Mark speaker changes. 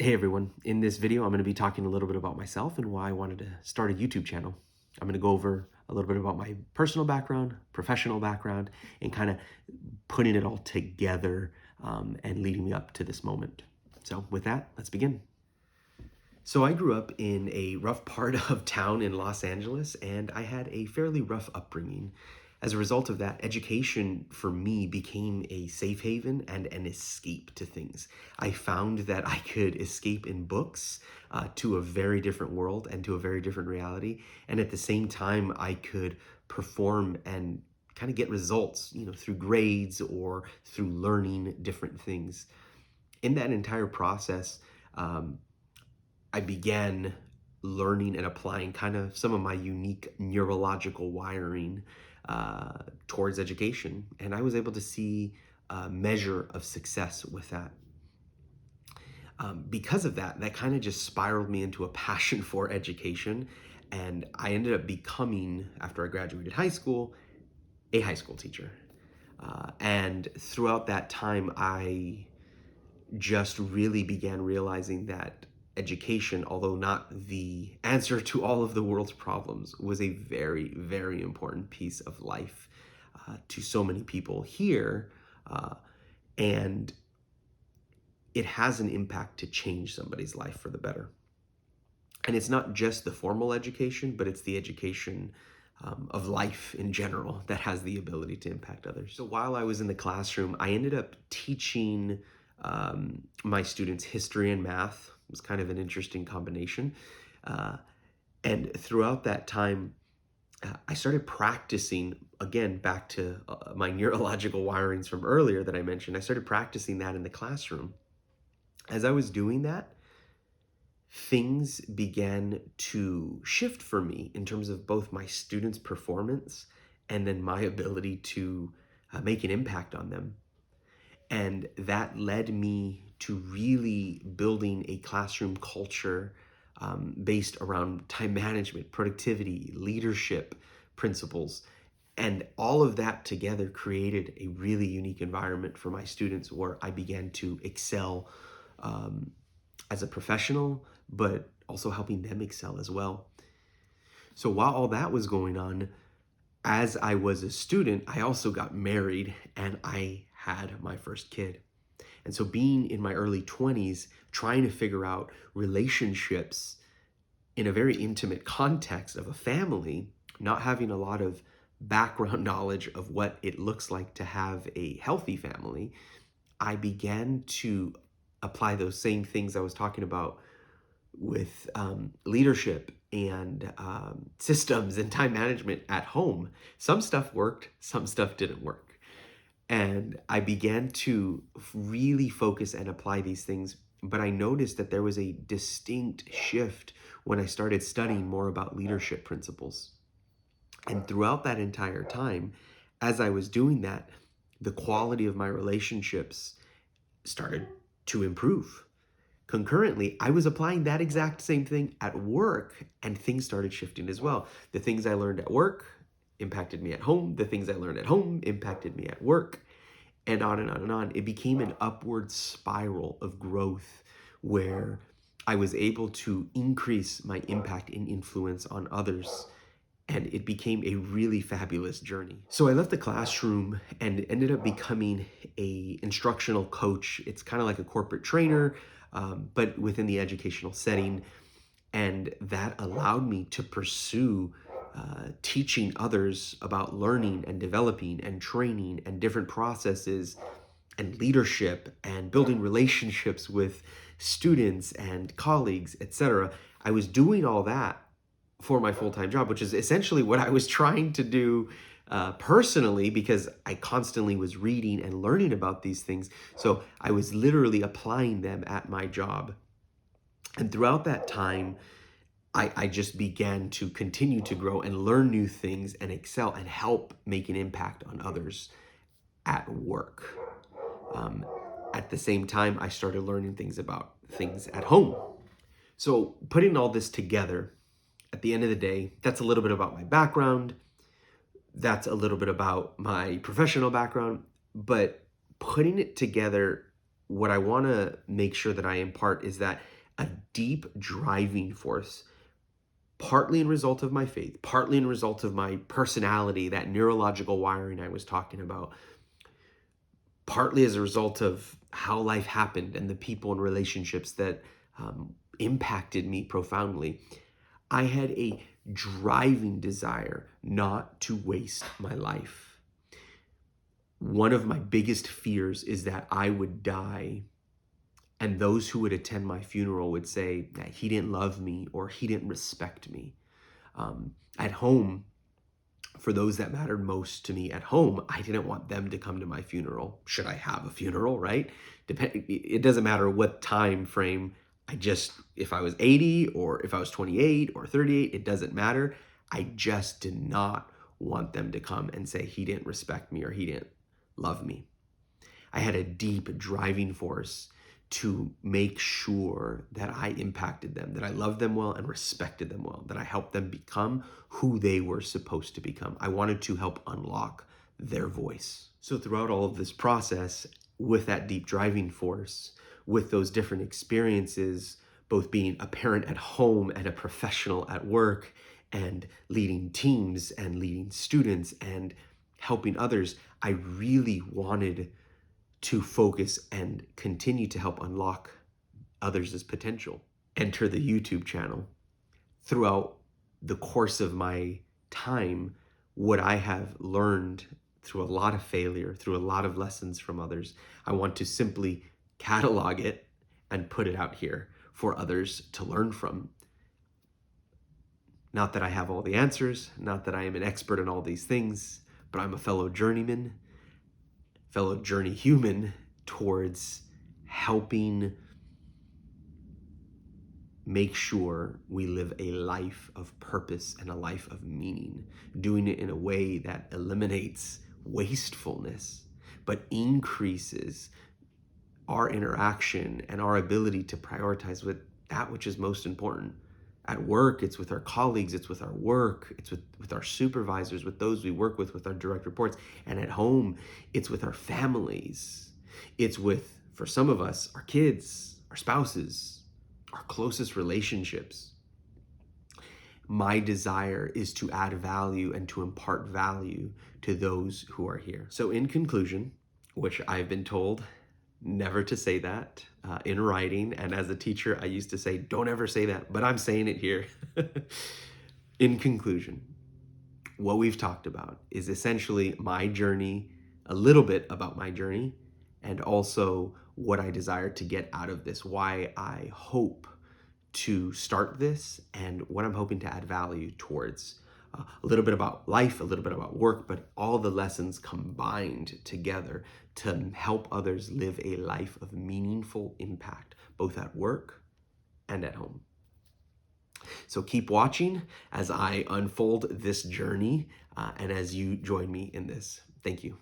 Speaker 1: Hey everyone, in this video I'm going to be talking a little bit about myself and why I wanted to start a YouTube channel. I'm going to go over a little bit about my personal background, professional background, and kind of putting it all together and leading me up to this moment. So with that, let's begin. So I grew up in a rough part of town in Los Angeles, and I had a fairly rough upbringing. As a result of that, education for me became a safe haven and an escape to things. I found that I could escape in books to a very different world and to a very different reality. And at the same time, I could perform and kind of get results, through grades or through learning different things. In that entire process, I began learning and applying kind of some of my unique neurological wiring towards education. And I was able to see a measure of success with that. Because of that, that kind of just spiraled me into a passion for education. And I ended up becoming, after I graduated high school, a high school teacher. And throughout that time, I just really began realizing that education, although not the answer to all of the world's problems, was a very, very important piece of life to so many people here. And it has an impact to change somebody's life for the better. And it's not just the formal education, but it's the education of life in general that has the ability to impact others. So while I was in the classroom, I ended up teaching my students history and math. It was kind of an interesting combination. And throughout that time, I started practicing, again, back to my neurological wirings from earlier that I mentioned. I started practicing that in the classroom. As I was doing that, things began to shift for me in terms of both my students' performance and then my ability to make an impact on them. And that led me to really building a classroom culture based around time management, productivity, leadership principles. And all of that together created a really unique environment for my students where I began to excel as a professional, but also helping them excel as well. So while all that was going on, as I was a student, I also got married and I had my first kid. And so being in my early 20s, trying to figure out relationships in a very intimate context of a family, not having a lot of background knowledge of what it looks like to have a healthy family, I began to apply those same things I was talking about with leadership and systems and time management at home. Some stuff worked, some stuff didn't work. And I began to really focus and apply these things. But I noticed that there was a distinct shift when I started studying more about leadership principles. And throughout that entire time, as I was doing that, the quality of my relationships started to improve. Concurrently, I was applying that exact same thing at work, and things started shifting as well. The things I learned at work impacted me at home. The things I learned at home impacted me at work, and on and on and on. It became an upward spiral of growth where I was able to increase my impact and influence on others. And it became a really fabulous journey. So I left the classroom and ended up becoming a instructional coach. It's kind of like a corporate trainer, but within the educational setting. And that allowed me to pursue teaching others about learning and developing and training and different processes and leadership and building relationships with students and colleagues, etc. I was doing all that for my full-time job, which is essentially what I was trying to do personally, because I constantly was reading and learning about these things. So I was literally applying them at my job. And throughout that time, I just began to continue to grow and learn new things and excel and help make an impact on others at work. At the same time, I started learning things about things at home. So putting all this together, at the end of the day, that's a little bit about my background. That's a little bit about my professional background. But putting it together, what I want to make sure that I impart is that a deep driving force, partly in result of my faith, partly in result of my personality, that neurological wiring I was talking about, partly as a result of how life happened and the people and relationships that impacted me profoundly. I had a driving desire not to waste my life. One of my biggest fears is that I would die and those who would attend my funeral would say that he didn't love me or he didn't respect me. At home, for those that mattered most to me at home, I didn't want them to come to my funeral. Should I have a funeral, right? It doesn't matter what time frame. If I was 80 or if I was 28 or 38, it doesn't matter. I just did not want them to come and say he didn't respect me or he didn't love me. I had a deep driving force to make sure that I impacted them, that I loved them well and respected them well, that I helped them become who they were supposed to become. I wanted to help unlock their voice. So throughout all of this process, with that deep driving force, with those different experiences, both being a parent at home and a professional at work, and leading teams and leading students and helping others, I really wanted to focus and continue to help unlock others' potential. Enter the YouTube channel. Throughout the course of my time, what I have learned through a lot of failure, through a lot of lessons from others, I want to simply catalog it and put it out here for others to learn from. Not that I have all the answers, not that I am an expert in all these things, but I'm a fellow journeyman, fellow journey human towards helping make sure we live a life of purpose and a life of meaning, doing it in a way that eliminates wastefulness, but increases our interaction and our ability to prioritize with that which is most important. At work, it's with our colleagues, it's with our work, it's with our supervisors, with those we work with our direct reports. And at home, it's with our families. It's with, for some of us, our kids, our spouses, our closest relationships. My desire is to add value and to impart value to those who are here. So in conclusion, which I've been told never to say that in writing. And as a teacher, I used to say, don't ever say that, but I'm saying it here. In conclusion, what we've talked about is essentially my journey, a little bit about my journey, and also what I desire to get out of this, why I hope to start this, and what I'm hoping to add value towards. A little bit about life, a little bit about work, but all the lessons combined together to help others live a life of meaningful impact, both at work and at home. So keep watching as I unfold this journey and as you join me in this. Thank you.